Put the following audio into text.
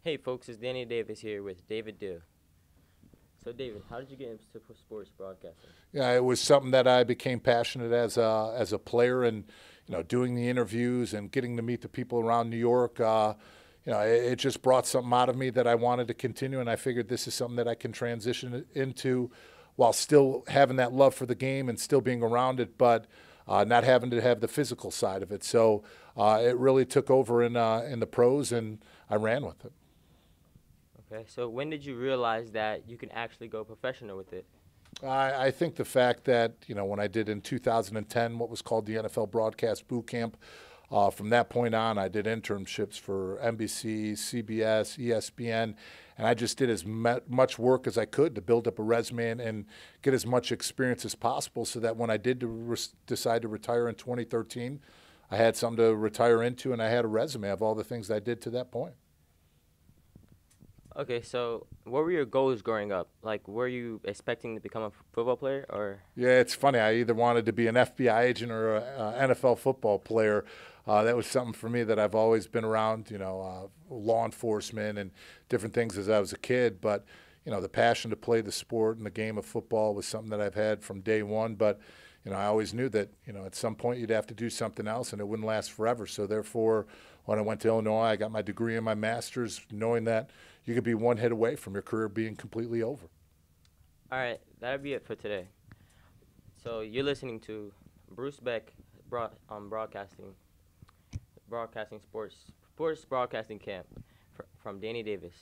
Hey folks, it's Danny Davis here with David Dew. So David, how did you get into sports broadcasting? Yeah, it was something that I became passionate as a player, and doing the interviews and getting to meet the people around New York. It just brought something out of me that I wanted to continue, and I figured this is something that I can transition into while still having that love for the game and still being around it, but not having to have the physical side of it. So it really took over in the pros, and I ran with it. Okay, so when did you realize that you can actually go professional with it? I think the fact that, when I did in 2010 what was called the NFL Broadcast Boot Camp, from that point on, I did internships for NBC, CBS, ESPN, and I just did as much work as I could to build up a resume and get as much experience as possible so that when I did decide to retire in 2013, I had something to retire into and I had a resume of all the things I did to that point. Okay, so what were your goals growing up? Like, were you expecting to become a football player or? Yeah, it's funny. I either wanted to be an FBI agent or an NFL football player. That was something for me that I've always been around, law enforcement and different things as I was a kid. But, the passion to play the sport and the game of football was something that I've had from day one. But, I always knew that, at some point you'd have to do something else and it wouldn't last forever. So, therefore, when I went to Illinois, I got my degree and my master's, knowing that you could be one hit away from your career being completely over. All right, that'll be it for today. So you're listening to Bruce Beck broadcasting sports broadcasting camp from Danny Davis.